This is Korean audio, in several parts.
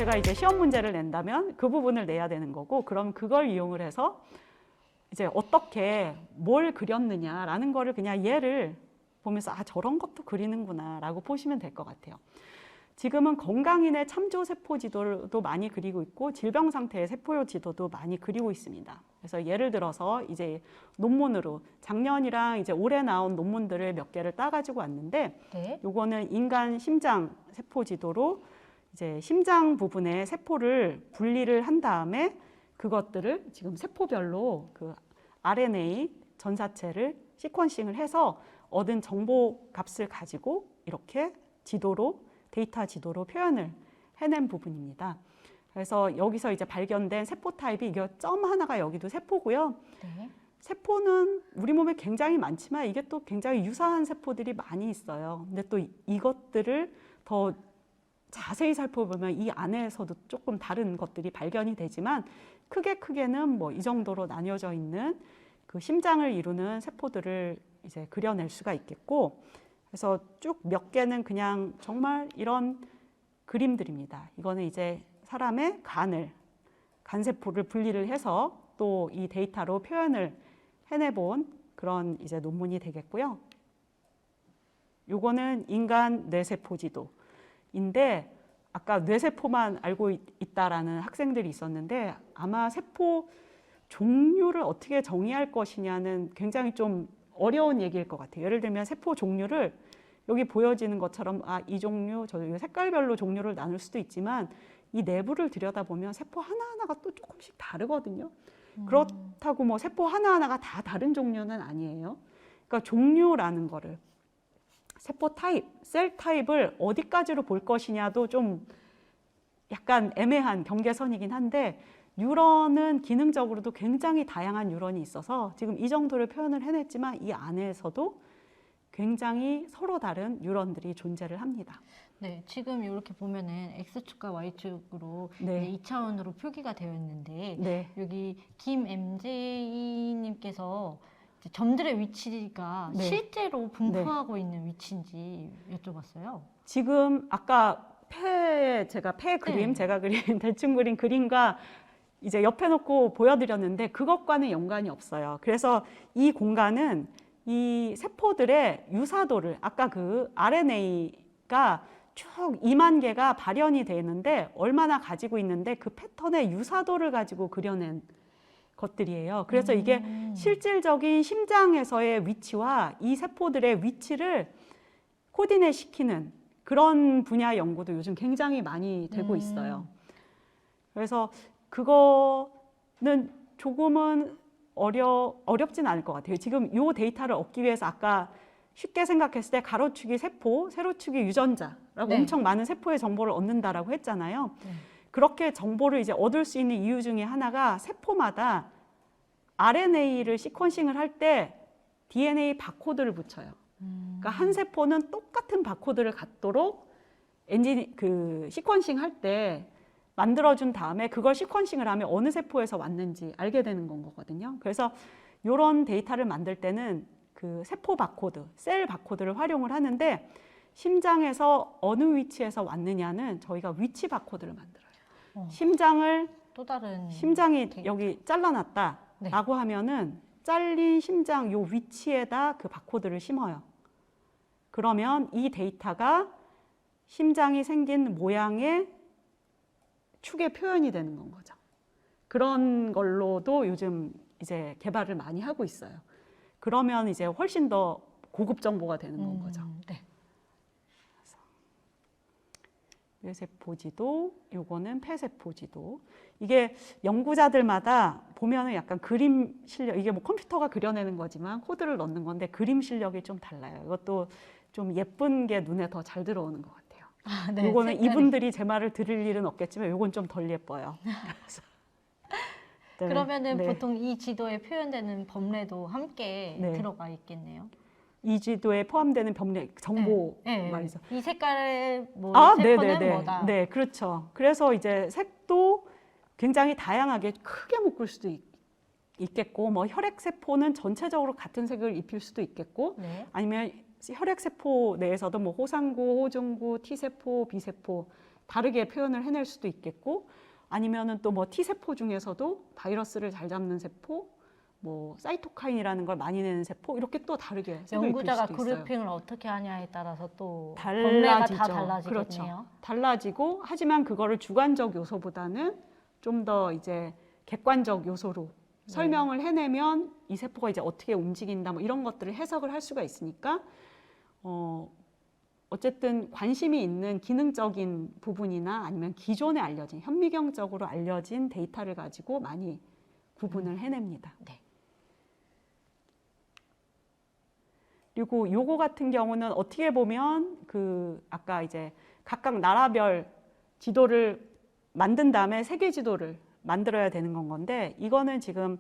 제가 이제 시험 문제를 낸다면 그 부분을 내야 되는 거고, 그럼 그걸 이용을 해서 이제 어떻게 뭘 그렸느냐라는 거를 그냥 얘를 보면서 아, 저런 것도 그리는구나 라고 보시면 될 것 같아요. 지금은 건강인의 참조 세포 지도도 많이 그리고 있고 질병 상태의 세포 지도도 많이 그리고 있습니다. 그래서 예를 들어서 이제 논문으로 작년이랑 이제 올해 나온 논문들을 몇 개를 따가지고 왔는데, 네. 요거는 인간 심장 세포 지도로 이제 심장 부분의 세포를 분리를 한 다음에 그것들을 지금 세포별로 그 RNA 전사체를 시퀀싱을 해서 얻은 정보 값을 가지고 이렇게 지도로, 데이터 지도로 표현을 해낸 부분입니다. 그래서 여기서 이제 발견된 세포 타입이 이게 점 하나가 여기도 세포고요. 네. 세포는 우리 몸에 굉장히 많지만 이게 또 굉장히 유사한 세포들이 많이 있어요. 근데 또 이것들을 더 자세히 살펴보면 이 안에서도 조금 다른 것들이 발견이 되지만 크게는 뭐 이 정도로 나뉘어져 있는 그 심장을 이루는 세포들을 이제 그려낼 수가 있겠고, 그래서 쭉 몇 개는 그냥 정말 이런 그림들입니다. 이거는 이제 사람의 간세포를 분리를 해서 또 이 데이터로 표현을 해내본 그런 이제 논문이 되겠고요. 요거는 인간 뇌세포 지도인데, 아까 뇌세포만 알고 있다라는 학생들이 있었는데 아마 세포 종류를 어떻게 정의할 것이냐는 굉장히 좀 어려운 얘기일 것 같아요. 예를 들면 세포 종류를 여기 보여지는 것처럼 아, 이 종류, 저 색깔별로 종류를 나눌 수도 있지만 이 내부를 들여다보면 세포 하나하나가 또 조금씩 다르거든요. 그렇다고 뭐 세포 하나하나가 다 다른 종류는 아니에요. 그러니까 종류라는 거를, 세포 타입, 셀 타입을 어디까지로 볼 것이냐도 좀 약간 애매한 경계선이긴 한데, 뉴런은 기능적으로도 굉장히 다양한 뉴런이 있어서 지금 이 정도를 표현을 해냈지만 이 안에서도 굉장히 서로 다른 뉴런들이 존재를 합니다. 네, 지금 이렇게 보면은 X축과 Y축으로 네. 2차원으로 표기가 되어 있는데, 네. 여기 김MJ님께서 점들의 위치가 네. 실제로 분포하고 있는 위치인지 여쭤봤어요. 지금 아까 제가 그림, 네. 제가 그린 대충 그린 그림과 이제 옆에 놓고 보여드렸는데 그것과는 연관이 없어요. 그래서 이 공간은 이 세포들의 유사도를, 아까 그 RNA가 쭉 2만 개가 발현이 되어 있는데 얼마나 가지고 있는데 그 패턴의 유사도를 가지고 그려낸 것들이에요. 그래서 이게 실질적인 심장에서의 위치와 이 세포들의 위치를 코디네이트 시키는 그런 분야 연구도 요즘 굉장히 많이 되고 있어요. 그래서 그거는 조금은 어렵진 않을 것 같아요. 지금 이 데이터를 얻기 위해서 아까 쉽게 생각했을 때 가로축이 세포, 세로축이 유전자라고 네. 엄청 많은 세포의 정보를 얻는다라고 했잖아요. 그렇게 정보를 이제 얻을 수 있는 이유 중에 하나가 세포마다 RNA를 시퀀싱을 할 때 DNA 바코드를 붙여요. 그러니까 한 세포는 똑같은 바코드를 갖도록 시퀀싱 할 때 만들어준 다음에 그걸 시퀀싱을 하면 어느 세포에서 왔는지 알게 되는 건 거거든요. 그래서 이런 데이터를 만들 때는 그 세포 바코드, 셀 바코드를 활용을 하는데, 심장에서 어느 위치에서 왔느냐는 저희가 위치 바코드를 만들어요. 또 다른 심장이 여기 잘라놨다라고 네. 하면은 잘린 심장 요 위치에다 그 바코드를 심어요. 그러면 이 데이터가 심장이 생긴 모양의 축의 표현이 되는 건 거죠. 그런 걸로도 요즘 이제 개발을 많이 하고 있어요. 그러면 이제 훨씬 더 고급 정보가 되는 건 거죠. 네. 뇌세포 지도, 요거는 폐세포 지도. 이게 연구자들마다 보면은 약간 그림 실력, 이게 뭐 컴퓨터가 그려내는 거지만 코드를 넣는 건데 그림 실력이 좀 달라요. 이것도 좀 예쁜 게 눈에 더 잘 들어오는 것 같아요. 아, 네. 요거는 색깔이. 이분들이 제 말을 들을 일은 없겠지만 요건 좀 덜 예뻐요. 네. 그러면은 네. 보통 이 지도에 표현되는 법례도 함께 네. 들어가 있겠네요. 이 지도에 포함되는 병력 정보 네. 말이죠. 이 색깔의 뭐 네, 세포는 네, 네. 뭐다. 네, 그렇죠. 그래서 이제 색도 굉장히 다양하게 크게 묶을 수도 있겠고, 뭐 혈액 세포는 전체적으로 같은 색을 입힐 수도 있겠고, 아니면 혈액 세포 내에서도 뭐 호상구, 호중구, T세포, B세포 다르게 표현을 해낼 수도 있겠고, 아니면은 또 뭐 T세포 중에서도 바이러스를 잘 잡는 세포, 뭐 사이토카인이라는 걸 많이 내는 세포, 이렇게 또 다르게 색을 입힐 연구자가 수도 있어요. 그룹핑을 어떻게 하냐에 따라서 또 달라지죠. 범례가 다 달라지겠네요. 그렇죠. 달라지고, 하지만 그거를 주관적 요소보다는 좀 더 이제 객관적 요소로 설명을 해내면 이 세포가 이제 어떻게 움직인다, 뭐 이런 것들을 해석을 할 수가 있으니까, 어쨌든 관심이 있는 기능적인 부분이나 아니면 기존에 알려진 현미경적으로 알려진 데이터를 가지고 많이 구분을 해냅니다. 네. 그리고 요거 같은 경우는 어떻게 보면 그 아까 이제 각각 나라별 지도를 만든 다음에 세계 지도를 만들어야 되는 건데, 이거는 지금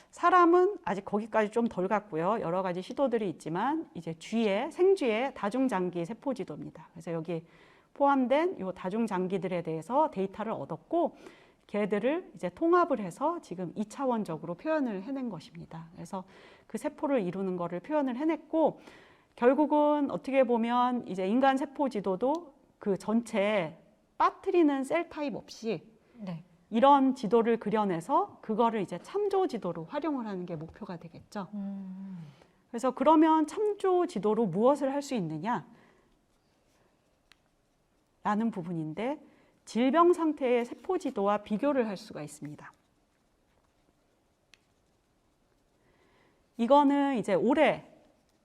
사람은 아직 거기까지 좀 덜 갔고요. 여러 가지 시도들이 있지만 이제 생쥐의 다중장기 세포 지도입니다. 그래서 여기 포함된 요 다중장기들에 대해서 데이터를 얻었고, 걔들을 이제 통합을 해서 지금 2차원적으로 표현을 해낸 것입니다. 그래서 그 세포를 이루는 거를 표현을 해냈고, 결국은 어떻게 보면 이제 인간 세포 지도도 그 전체에 빠뜨리는 셀 타입 없이 네. 이런 지도를 그려내서 그거를 이제 참조 지도로 활용을 하는 게 목표가 되겠죠. 그래서 그러면 참조 지도로 무엇을 할 수 있느냐? 라는 부분인데, 질병 상태의 세포 지도와 비교를 할 수가 있습니다. 이거는 이제 올해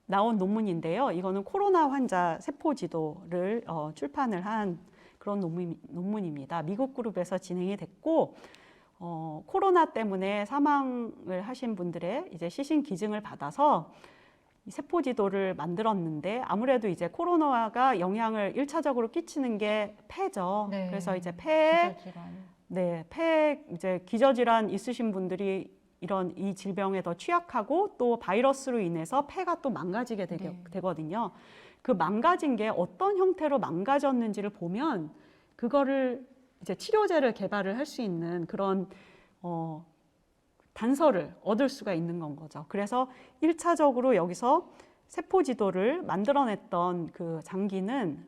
나온 논문인데요. 이거는 코로나 환자 세포 지도를 출판을 한 그런 논문입니다. 미국 그룹에서 진행이 됐고, 코로나 때문에 사망을 하신 분들의 이제 시신 기증을 받아서 이 세포 지도를 만들었는데, 아무래도 이제 코로나가 영향을 1차적으로 끼치는 게 폐죠. 네. 그래서 이제 폐에 이제 기저질환 있으신 분들이 이 질병에 더 취약하고, 또 바이러스로 인해서 폐가 또 망가지게 되거든요. 그 망가진 게 어떤 형태로 망가졌는지를 보면 그거를 이제 치료제를 개발을 할 수 있는 그런 단서를 얻을 수가 있는 건 거죠. 그래서 1차적으로 여기서 세포 지도를 만들어냈던 그 장기는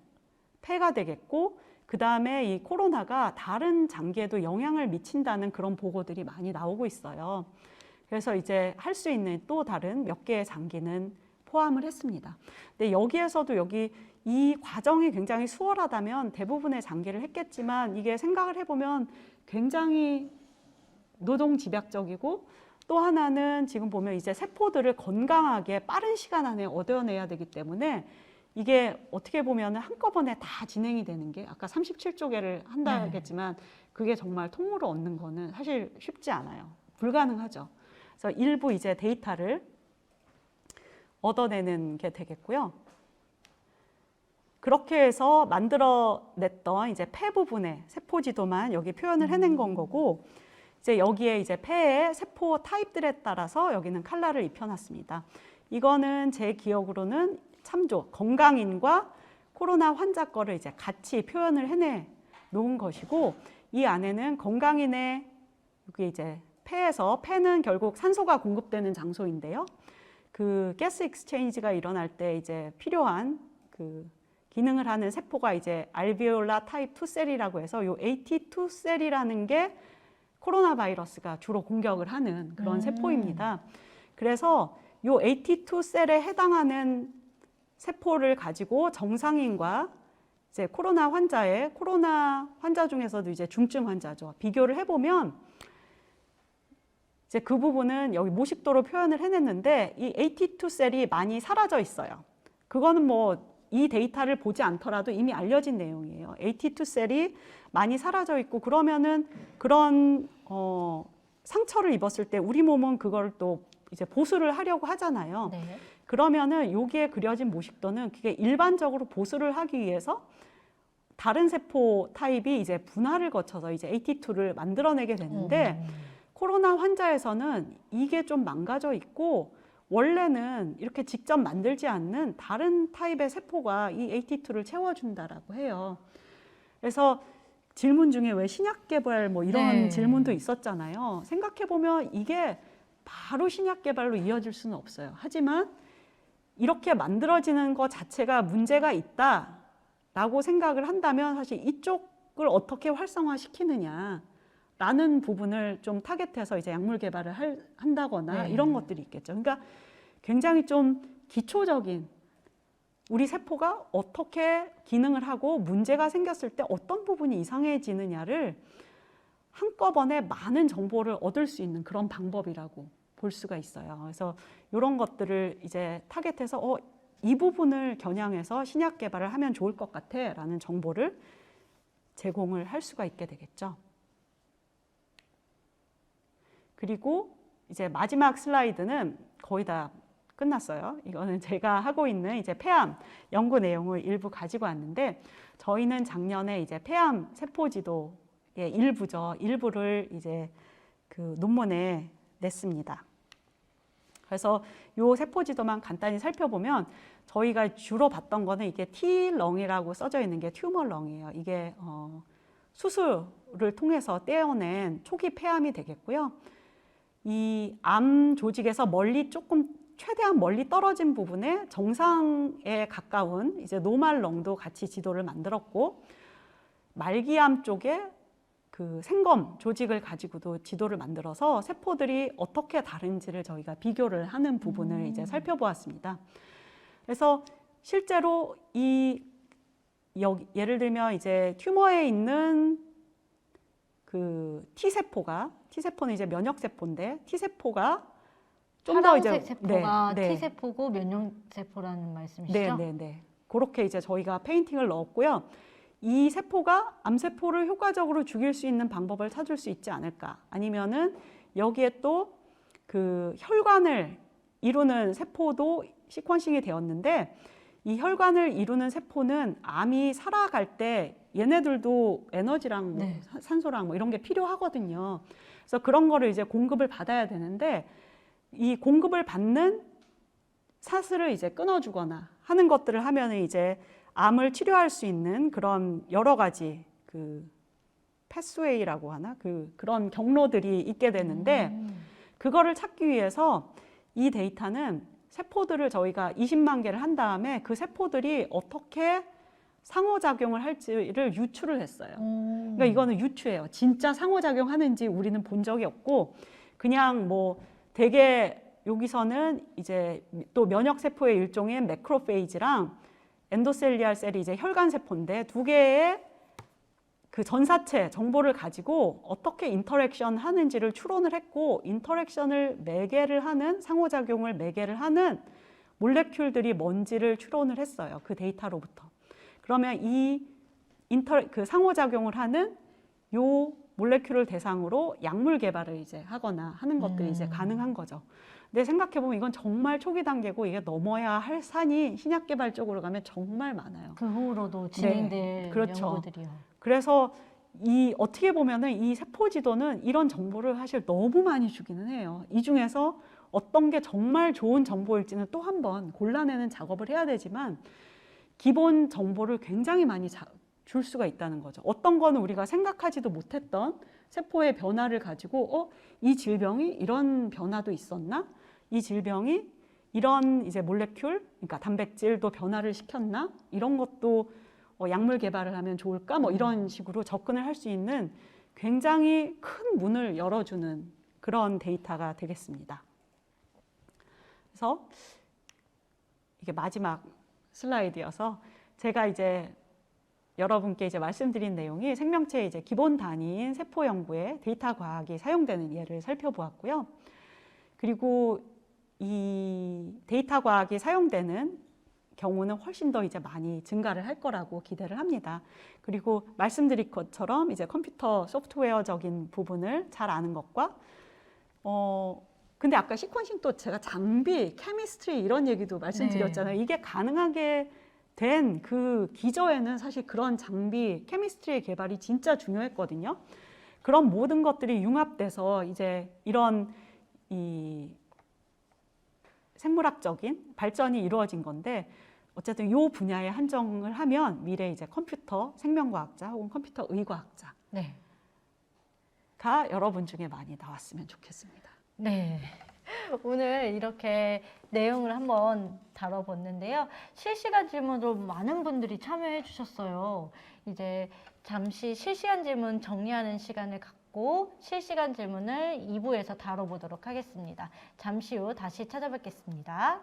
폐가 되겠고, 그 다음에 이 코로나가 다른 장기에도 영향을 미친다는 그런 보고들이 많이 나오고 있어요. 그래서 이제 할 수 있는 또 다른 몇 개의 장기는 포함을 했습니다. 근데 여기에서도 이 과정이 굉장히 수월하다면 대부분의 장기를 했겠지만, 이게 생각을 해보면 굉장히 노동집약적이고, 또 하나는 지금 보면 이제 세포들을 건강하게 빠른 시간 안에 얻어내야 되기 때문에 이게 어떻게 보면 한꺼번에 다 진행이 되는 게, 아까 37조개를 한다 했지만 그게 정말 통으로 얻는 거는 사실 쉽지 않아요. 불가능하죠. 그래서 일부 이제 데이터를 얻어내는 게 되겠고요. 그렇게 해서 만들어냈던 이제 폐 부분의 세포 지도만 여기 표현을 해낸 건 거고, 이제 여기에 이제 폐의 세포 타입들에 따라서 여기는 컬러를 입혀놨습니다. 이거는 제 기억으로는 참조, 건강인과 코로나 환자 거를 이제 같이 표현을 해내 놓은 것이고, 이 안에는 건강인의 여기 이제 폐는 결국 산소가 공급되는 장소인데요. 그 가스 익스체인지가 일어날 때 이제 필요한 그 기능을 하는 세포가 이제 알비올라 타입 2셀이라고 해서 요 AT2셀이라는 게 코로나 바이러스가 주로 공격을 하는 그런 세포입니다. 그래서 요 AT2셀에 해당하는 세포를 가지고 정상인과 이제 코로나 환자 중에서도 이제 중증 환자죠. 비교를 해보면 이제 그 부분은 여기 모식도로 표현을 해냈는데, 이 AT2셀이 많이 사라져 있어요. 그거는 뭐 이 데이터를 보지 않더라도 이미 알려진 내용이에요. AT2셀이 많이 사라져 있고, 그러면은 그런 상처를 입었을 때 우리 몸은 그걸 또 이제 보수를 하려고 하잖아요. 네. 그러면은 여기에 그려진 모식도는 그게 일반적으로 보수를 하기 위해서 다른 세포 타입이 이제 분할을 거쳐서 이제 AT2를 만들어내게 되는데, 코로나 환자에서는 이게 좀 망가져 있고, 원래는 이렇게 직접 만들지 않는 다른 타입의 세포가 이 AT2를 채워준다라고 해요. 그래서 질문 중에 왜 신약 개발 뭐 이런 질문도 있었잖아요. 생각해보면 이게 바로 신약 개발로 이어질 수는 없어요. 하지만 이렇게 만들어지는 것 자체가 문제가 있다라고 생각을 한다면 사실 이쪽 어떻게 활성화시키느냐라는 부분을 좀 타겟해서 이제 약물 개발을 한다거나 네. 이런 것들이 있겠죠. 그러니까 굉장히 좀 기초적인 우리 세포가 어떻게 기능을 하고 문제가 생겼을 때 어떤 부분이 이상해지느냐를 한꺼번에 많은 정보를 얻을 수 있는 그런 방법이라고 볼 수가 있어요. 그래서 이런 것들을 이제 타겟해서 이 부분을 겨냥해서 신약 개발을 하면 좋을 것 같아 라는 정보를 제공을 할 수가 있게 되겠죠. 그리고 이제 마지막 슬라이드는 거의 다 끝났어요. 이거는 제가 하고 있는 이제 폐암 연구 내용을 일부 가지고 왔는데 저희는 작년에 이제 폐암 세포 지도의 일부를 이제 그 논문에 냈습니다. 그래서 이 세포 지도만 간단히 살펴보면 저희가 주로 봤던 거는 이게 T렁이라고 써져 있는 게 튜머렁이에요. 이게 수술을 통해서 떼어낸 초기 폐암이 되겠고요. 이 암 조직에서 최대한 멀리 떨어진 부분에 정상에 가까운 이제 노말렁도 같이 지도를 만들었고, 말기암 쪽에 그 생검 조직을 가지고도 지도를 만들어서 세포들이 어떻게 다른지를 저희가 비교를 하는 부분을 이제 살펴보았습니다. 그래서 실제로 예를 들면 이제 튜머에 있는 그 T세포는 이제 면역세포인데 T세포가 좀 더 이제 파란색 세포가 T세포고 면역세포라는 말씀이시죠? 네. 그렇게 이제 저희가 페인팅을 넣었고요. 이 세포가 암세포를 효과적으로 죽일 수 있는 방법을 찾을 수 있지 않을까? 아니면은 여기에 또 그 혈관을 이루는 세포도 시퀀싱이 되었는데, 이 혈관을 이루는 세포는 암이 살아갈 때 얘네들도 에너지랑 네. 산소랑 이런 게 필요하거든요. 그래서 그런 거를 이제 공급을 받아야 되는데, 이 공급을 받는 사슬을 이제 끊어주거나 하는 것들을 하면은 이제 암을 치료할 수 있는 그런 여러 가지 그 패스웨이라고 하나 그런 경로들이 있게 되는데, 그거를 찾기 위해서 이 데이터는 세포들을 저희가 20만 개를 한 다음에 그 세포들이 어떻게 상호작용을 할지를 유추를 했어요. 그러니까 이거는 유추예요. 진짜 상호작용하는지 우리는 본 적이 없고, 그냥 뭐 되게 여기서는 이제 또 면역세포의 일종인 매크로페이지랑 엔도셀리알 셀이 이제 혈관세포인데 두 개의 그 전사체 정보를 가지고 어떻게 인터랙션 하는지를 추론을 했고, 인터랙션을 매개를 하는, 상호작용을 매개를 하는 몰레큘들이 뭔지를 추론을 했어요. 그 데이터로부터. 그러면 그 상호작용을 하는 요 몰레큘을 대상으로 약물 개발을 이제 하거나 하는 것들이 이제 가능한 거죠. 근데 생각해보면 이건 정말 초기 단계고, 이게 넘어야 할 산이 신약 개발 쪽으로 가면 정말 많아요. 그 후로도 진행될 그렇죠. 연구들이요. 그래서 어떻게 보면은 이 세포 지도는 이런 정보를 사실 너무 많이 주기는 해요. 이 중에서 어떤 게 정말 좋은 정보일지는 또 한 번 골라내는 작업을 해야 되지만, 기본 정보를 굉장히 많이 줄 수가 있다는 거죠. 어떤 거는 우리가 생각하지도 못했던 세포의 변화를 가지고 이 질병이 이런 변화도 있었나? 이 질병이 이런 이제 몰레큘, 그러니까 단백질도 변화를 시켰나? 이런 것도 약물 개발을 하면 좋을까? 뭐 이런 식으로 접근을 할 수 있는 굉장히 큰 문을 열어주는 그런 데이터가 되겠습니다. 그래서 이게 마지막 슬라이드여서 제가 이제 여러분께 이제 말씀드린 내용이 생명체의 이제 기본 단위인 세포 연구에 데이터 과학이 사용되는 예를 살펴보았고요. 그리고 이 데이터 과학이 사용되는 경우는 훨씬 더 이제 많이 증가를 할 거라고 기대를 합니다. 그리고 말씀드린 것처럼 이제 컴퓨터 소프트웨어적인 부분을 잘 아는 것과 근데 아까 시퀀싱 또 제가 장비, 케미스트리 이런 얘기도 말씀드렸잖아요. 이게 가능하게 된 그 기저에는 사실 그런 장비, 케미스트리의 개발이 진짜 중요했거든요. 그런 모든 것들이 융합돼서 이제 이런 이 생물학적인 발전이 이루어진 건데, 어쨌든 이 분야에 한정을 하면 미래 이제 컴퓨터 생명과학자 혹은 컴퓨터 의과학자가 여러분 중에 많이 나왔으면 좋겠습니다. 네. 오늘 이렇게 내용을 한번 다뤄봤는데요. 실시간 질문으로 많은 분들이 참여해 주셨어요. 이제 잠시 실시간 질문 정리하는 시간을 갖고 실시간 질문을 2부에서 다뤄보도록 하겠습니다. 잠시 후 다시 찾아뵙겠습니다.